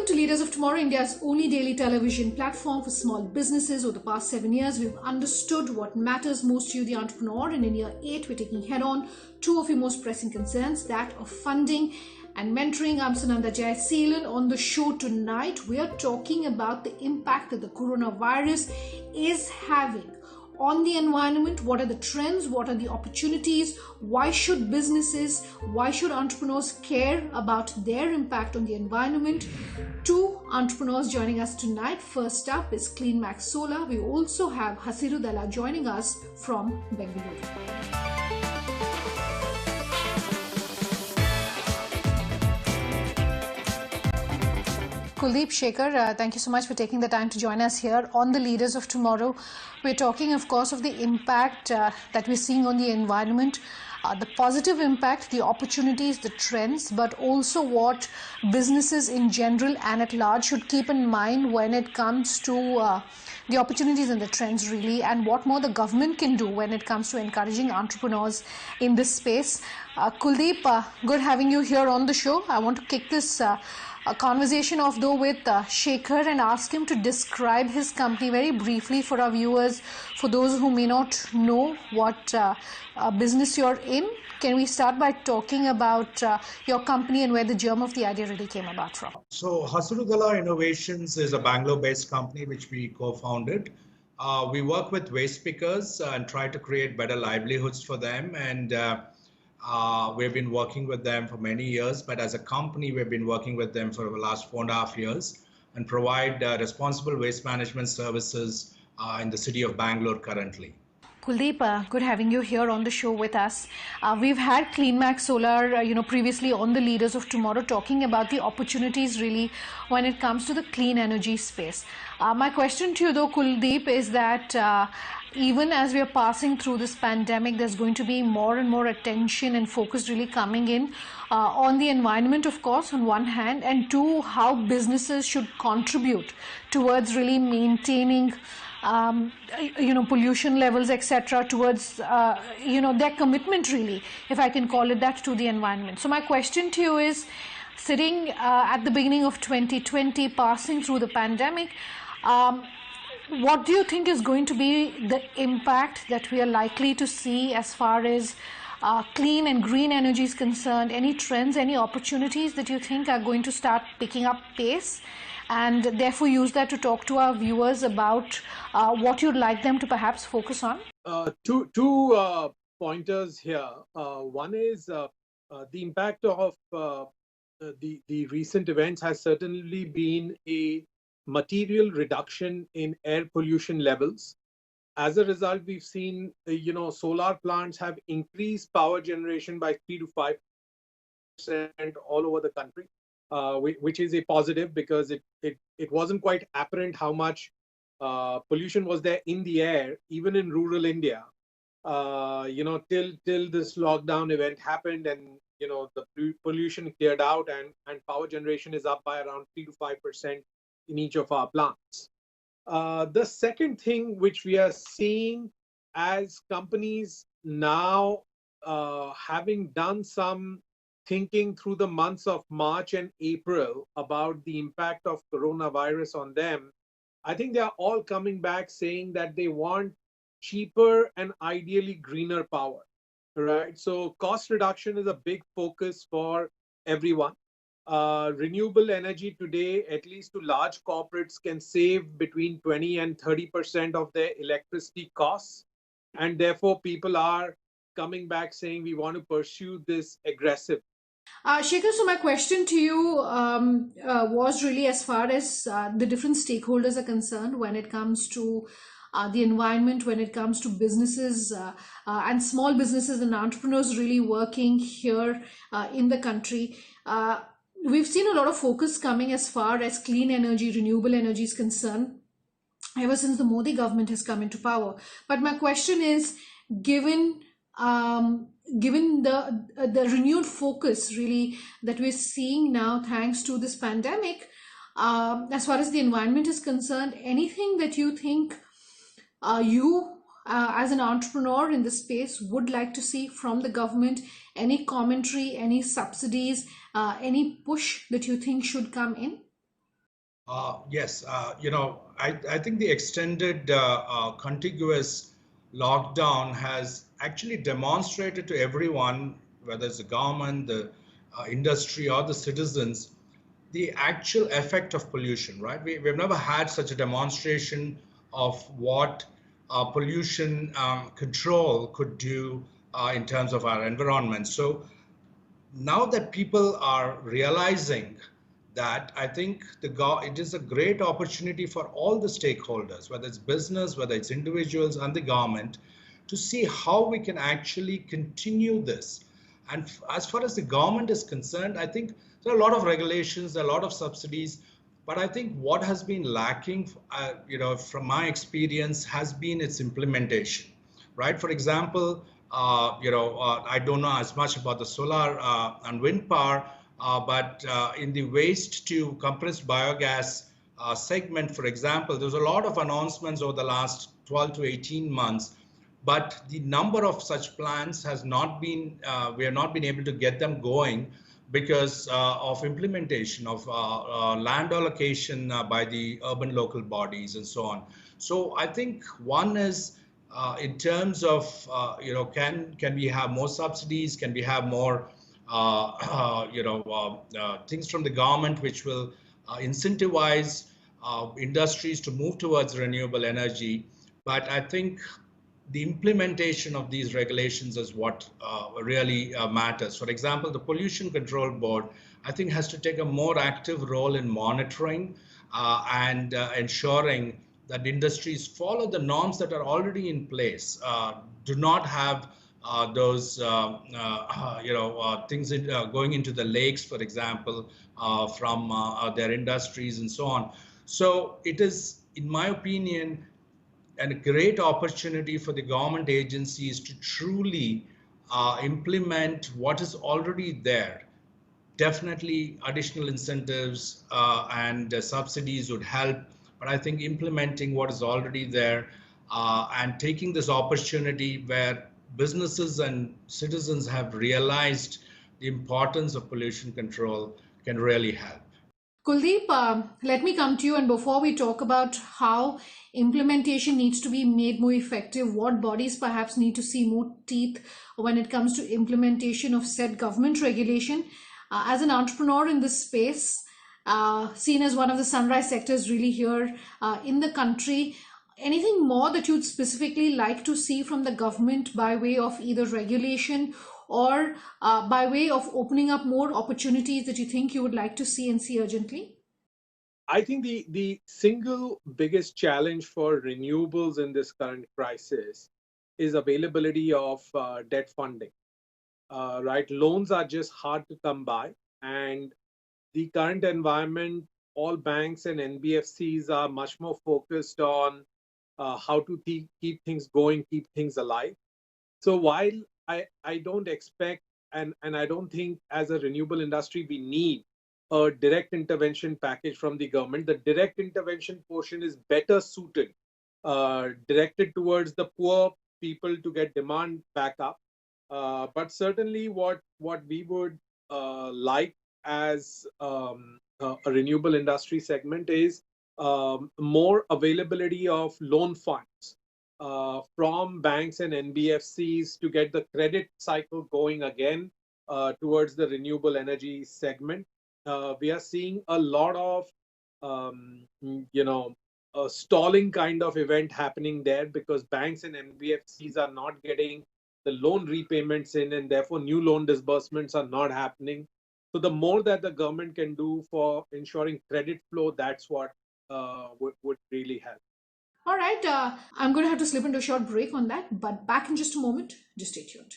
Welcome to Leaders of Tomorrow, India's only daily television platform for small businesses. Over the past 7 years, we've understood what matters most to you, the entrepreneur, and in year 8, we're taking head on two of your most pressing concerns, that of funding and mentoring. I'm Sunanda Jayaseelan. On the show tonight, we are talking about the impact that the coronavirus is having on the environment. What are the trends? What are the opportunities? Why should businesses, why should entrepreneurs care about their impact on the environment? Two entrepreneurs joining us tonight. First up is CleanMax Solar. We also have Hasiru Dalla joining us from Bengaluru. Kuldeep, Shekhar, thank you so much for taking the time to join us here on the Leaders of Tomorrow. We're talking, of course, of the impact that we're seeing on the environment, the positive impact, the opportunities, the trends, but also what businesses in general and at large should keep in mind when it comes to the opportunities and the trends really, and what more the government can do when it comes to encouraging entrepreneurs in this space. Kuldeep, good having you here on the show. I want to kick this a conversation off though with Shekhar and ask him to describe his company very briefly for our viewers, for those who may not know what business you're in. Can we start by talking about your company and where the germ of the idea really came about from? So Hasiru Dalla Innovations is a Bangalore-based company which we co-founded. We work with waste pickers and try to create better livelihoods for them, and we've been working with them for many years, but as a company, we've been working with them for the last 4.5 years and provide responsible waste management services in the city of Bangalore currently. Kuldeep, good having you here on the show with us. We've had CleanMax Solar, previously on the Leaders of Tomorrow, talking about the opportunities really when it comes to the clean energy space. My question to you though, Kuldeep, is that even as we are passing through this pandemic, there's going to be more and more attention and focus really coming in on the environment, of course, on one hand, and two, how businesses should contribute towards really maintaining pollution levels, etc., towards, their commitment really, if I can call it that, to the environment. So my question to you is, sitting at the beginning of 2020, passing through the pandemic, what do you think is going to be the impact that we are likely to see as far as clean and green energy is concerned? Any trends, any opportunities that you think are going to start picking up pace? And therefore use that to talk to our viewers about what you'd like them to perhaps focus on? Two pointers here. One is the impact of the recent events has certainly been a material reduction in air pollution levels. As a result, we've seen solar plants have increased power generation by 3 to 5% all over the country, which is a positive, because it wasn't quite apparent how much pollution was there in the air, even in rural India, till this lockdown event happened, and the pollution cleared out, and power generation is up by around 3 to 5% in each of our plants. The second thing which we are seeing as companies now, having done some thinking through the months of March and April about the impact of coronavirus on them, I think they are all coming back saying that they want cheaper and ideally greener power, right? So cost reduction is a big focus for everyone. Renewable energy today, at least to large corporates, can save between 20 and 30% of their electricity costs. And therefore, people are coming back saying we want to pursue this aggressive. Shekhar, so my question to you was really as far as the different stakeholders are concerned when it comes to the environment, when it comes to businesses and small businesses and entrepreneurs really working here in the country. We've seen a lot of focus coming as far as clean energy, renewable energy is concerned, ever since the Modi government has come into power. But my question is, given the renewed focus really that we're seeing now thanks to this pandemic, as far as the environment is concerned, anything that you think you as an entrepreneur in this space would like to see from the government? Any commentary, any subsidies, any push that you think should come in? Yes, I think the extended contiguous lockdown has actually demonstrated to everyone, whether it's the government, the industry, or the citizens, the actual effect of pollution, right? We've never had such a demonstration of what pollution control could do in terms of our environment. So now that people are realizing that, I think it is a great opportunity for all the stakeholders, whether it's business, whether it's individuals and the government, to see how we can actually continue this. And as far as the government is concerned, I think there are a lot of regulations, there are a lot of subsidies, but I think what has been lacking, from my experience, has been its implementation, right? For example, I don't know as much about the solar and wind power, but in the waste to compressed biogas segment, for example, there's a lot of announcements over the last 12 to 18 months, but the number of such plants has not been, we have not been able to get them going because of implementation of land allocation by the urban local bodies and so on. So I think one is in terms of, can we have more subsidies? Can we have more, things from the government which will incentivize industries to move towards renewable energy? But I think the implementation of these regulations is what really matters. For example, the Pollution Control Board, I think, has to take a more active role in monitoring and ensuring that industries follow the norms that are already in place, do not have those things going into the lakes, for example, from their industries and so on. So it is, in my opinion, and a great opportunity for the government agencies to truly implement what is already there. Definitely additional incentives and subsidies would help, but I think implementing what is already there and taking this opportunity where businesses and citizens have realized the importance of pollution control can really help. Kuldeep, let me come to you. And before we talk about how implementation needs to be made more effective, what bodies perhaps need to see more teeth when it comes to implementation of said government regulation, as an entrepreneur in this space, seen as one of the sunrise sectors really here in the country, anything more that you'd specifically like to see from the government by way of either regulation or by way of opening up more opportunities that you think you would like to see and see urgently? I think the single biggest challenge for renewables in this current crisis is availability of debt funding. Right, loans are just hard to come by, and the current environment, all banks and NBFCs are much more focused on how to keep things going, keep things alive. So while I don't expect and I don't think as a renewable industry we need a direct intervention package from the government, the direct intervention portion is better suited, directed towards the poor people to get demand back up. But certainly what we would like as a renewable industry segment is more availability of loan funds from banks and NBFCs to get the credit cycle going again towards the renewable energy segment. We are seeing a lot of, a stalling kind of event happening there because banks and NBFCs are not getting the loan repayments in, and therefore new loan disbursements are not happening. So the more that the government can do for ensuring credit flow, that's what would really help. All right, I'm going to have to slip into a short break on that, but back in just a moment. Just stay tuned.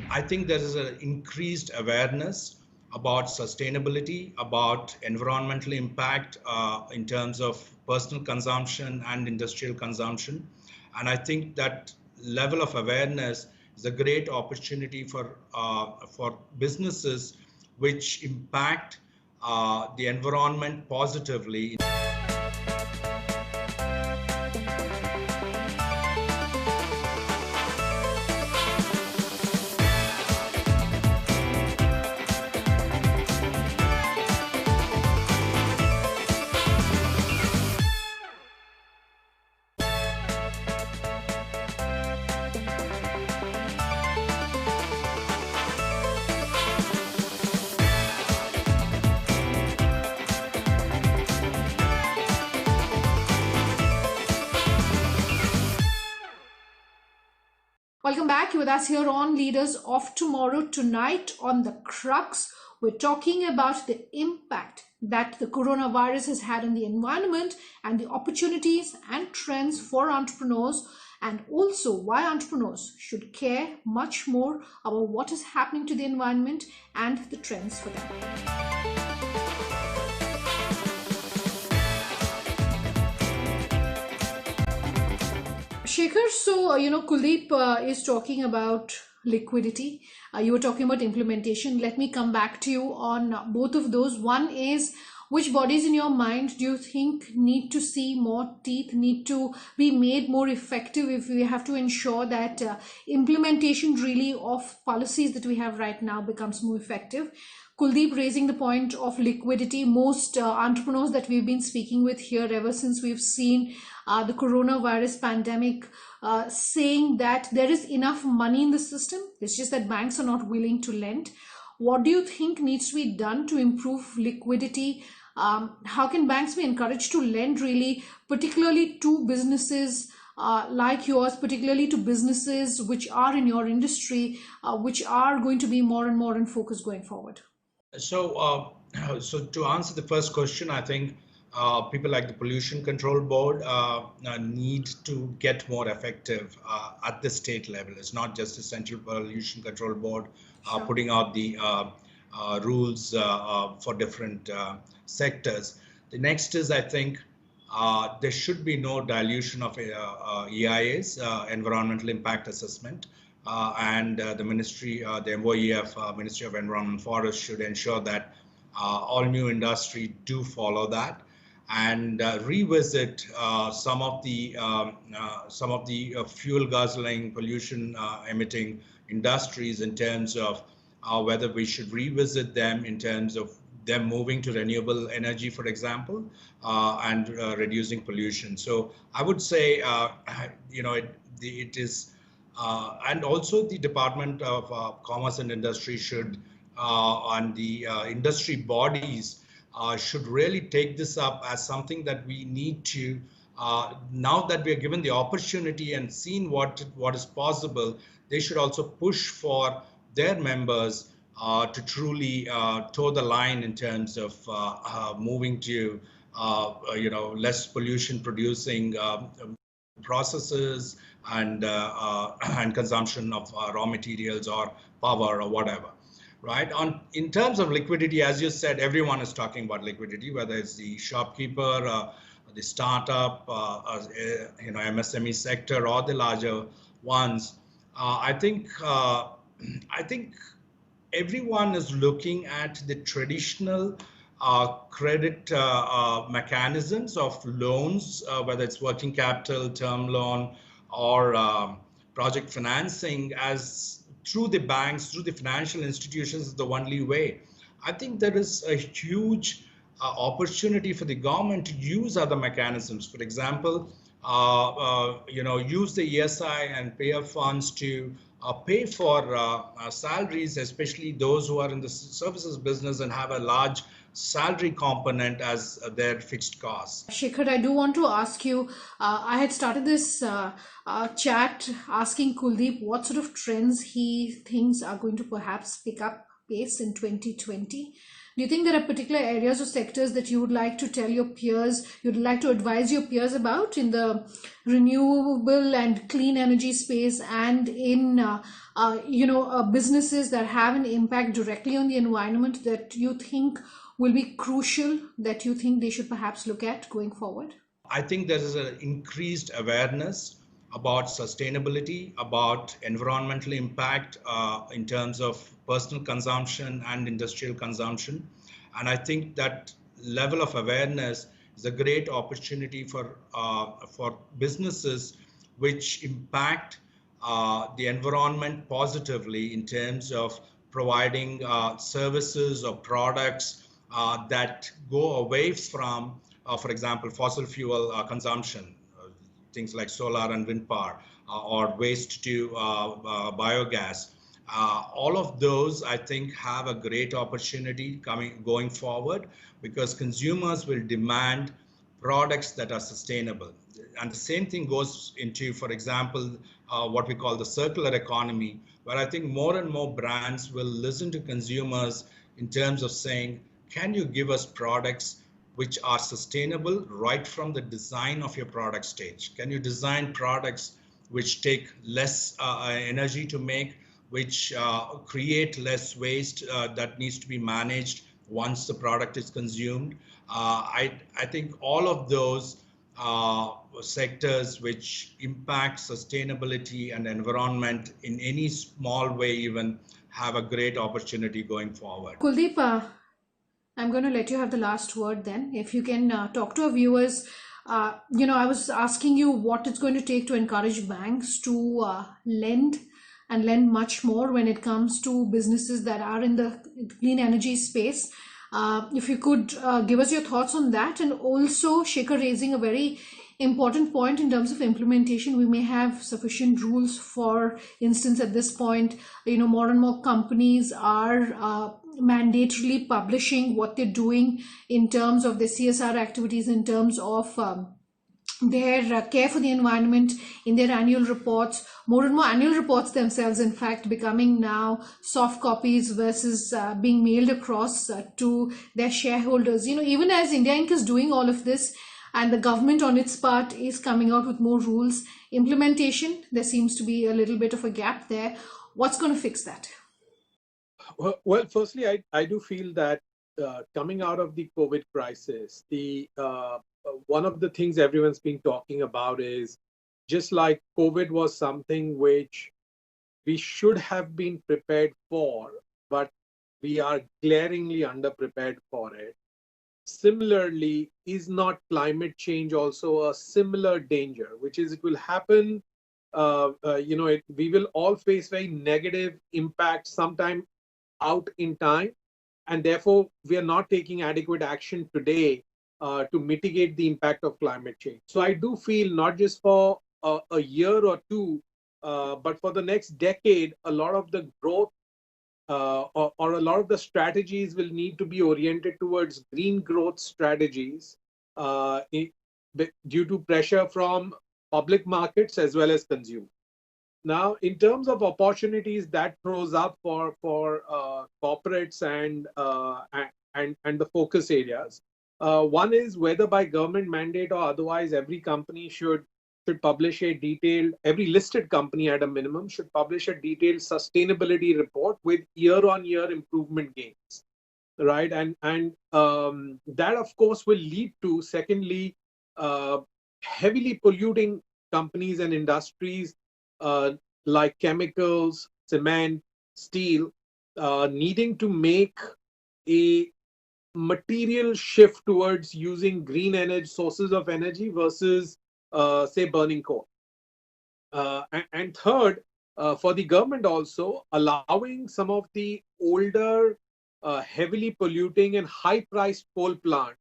I think there is an increased awareness about sustainability, about environmental impact in terms of personal consumption and industrial consumption. And I think that level of awareness is a great opportunity for businesses which impact the environment positively. Welcome back. You're with us here on Leaders of Tomorrow. Tonight on The Crux, we're talking about the impact that the coronavirus has had on the environment and the opportunities and trends for entrepreneurs, and also why entrepreneurs should care much more about what is happening to the environment and the trends for them. Shekhar, so, Kuldeep is talking about liquidity. You were talking about implementation. Let me come back to you on both of those. One is, which bodies in your mind do you think need to see more teeth, need to be made more effective if we have to ensure that implementation really of policies that we have right now becomes more effective? Kuldeep raising the point of liquidity. Most entrepreneurs that we've been speaking with here ever since we've seen the coronavirus pandemic saying that there is enough money in the system. It's just that banks are not willing to lend. What do you think needs to be done to improve liquidity? How can banks be encouraged to lend really, particularly to businesses like yours, particularly to businesses which are in your industry, which are going to be more and more in focus going forward? So to answer the first question, I think people like the Pollution Control Board need to get more effective at the state level. It's not just the Central Pollution Control Board putting out the rules for different sectors. The next is, I think, there should be no dilution of EIAs, Environmental Impact Assessment. And the ministry, the MOEF, Ministry of Environment and Forest, should ensure that all new industry do follow that and revisit some of the fuel guzzling, pollution emitting industries in terms of whether we should revisit them in terms of them moving to renewable energy, for example, and reducing pollution. So I would say, it is. And also the Department of Commerce and Industry should, and the industry bodies should really take this up as something that we need to, now that we are given the opportunity and seen what is possible, they should also push for their members to truly toe the line in terms of moving to, less pollution producing processes and consumption of raw materials or power or whatever, right? In terms of liquidity, as you said, everyone is talking about liquidity, whether it's the shopkeeper, the startup, MSME sector, or the larger ones. I think everyone is looking at the traditional credit mechanisms of loans, whether it's working capital, term loan, or project financing, as through the banks, through the financial institutions, is the only way. I think there is a huge opportunity for the government to use other mechanisms. For example, use the ESI and PF funds to pay for salaries, especially those who are in the services business and have a large salary component as their fixed costs. Shekhar, I do want to ask you, I had started this chat asking Kuldeep what sort of trends he thinks are going to perhaps pick up pace in 2020. Do you think there are particular areas or sectors that you would like to tell your peers, you'd like to advise your peers about in the renewable and clean energy space and in, businesses that have an impact directly on the environment that you think will be crucial, that you think they should perhaps look at going forward? I think there is an increased awareness about sustainability, about environmental impact in terms of personal consumption and industrial consumption. And I think that level of awareness is a great opportunity for businesses which impact the environment positively in terms of providing services or products that go away from, for example, fossil fuel consumption, things like solar and wind power, or waste to biogas. All of those, I think, have a great opportunity going forward, because consumers will demand products that are sustainable. the same thing goes into, for example, what we call the circular economy, where I think more and more brands will listen to consumers in terms of saying, can you give us products which are sustainable right from the design of your product stage? Can you design products which take less energy to make, which create less waste that needs to be managed once the product is consumed? I think all of those sectors which impact sustainability and environment in any small way even have a great opportunity going forward. Kuldeep, I'm going to let you have the last word then. If you can talk to our viewers, I was asking you what it's going to take to encourage banks to lend and lend much more when it comes to businesses that are in the clean energy space. If you could give us your thoughts on that, and also Shekhar raising a very important point in terms of implementation. We may have sufficient rules. For instance, at this point, more and more companies are mandatorily publishing what they're doing in terms of their CSR activities, in terms of their care for the environment in their annual reports. More and more annual reports themselves, in fact, becoming now soft copies versus being mailed across to their shareholders. Even as India Inc. is doing all of this, and the government on its part is coming out with more rules, implementation, there seems to be a little bit of a gap there. What's going to fix that? Well, firstly, I do feel that coming out of the COVID crisis, one of the things everyone's been talking about is, just like COVID was something which we should have been prepared for, but we are glaringly underprepared for it. Similarly, is not climate change also a similar danger, which is it will happen, we will all face very negative impact sometime out in time, and therefore we are not taking adequate action today to mitigate the impact of climate change. So I do feel not just for a year or two, but for the next decade, a lot of the growth or a lot of the strategies will need to be oriented towards green growth strategies due to pressure from public markets as well as consumers. Now, in terms of opportunities that throws up for corporates and the focus areas, one is whether by government mandate or otherwise, every company should publish a detailed, every listed company at a minimum should publish a detailed sustainability report with year-on-year improvement gains, right? And that, of course, will lead to, secondly, heavily polluting companies and industries like chemicals, cement, steel, needing to make a material shift towards using green energy sources of energy versus say burning coal. And third, for the government also, allowing some of the older, heavily polluting and high-priced coal plants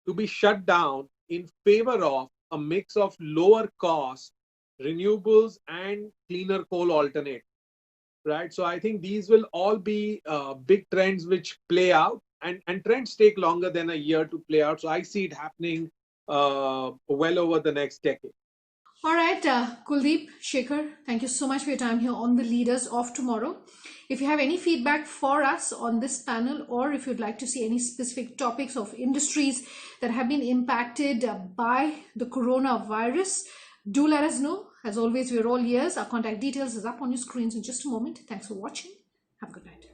to be shut down in favor of a mix of lower cost renewables and cleaner coal alternatives, right? So I think these will all be big trends which play out, and trends take longer than a year to play out. So I see it happening well over the next decade. All right, Kuldeep, Shekhar, thank you so much for your time here on the Leaders of Tomorrow. If you have any feedback for us on this panel, or if you'd like to see any specific topics of industries that have been impacted by the coronavirus, do let us know. As always, we're all ears. Our contact details is up on your screens in just a moment. Thanks for watching. Have a good night.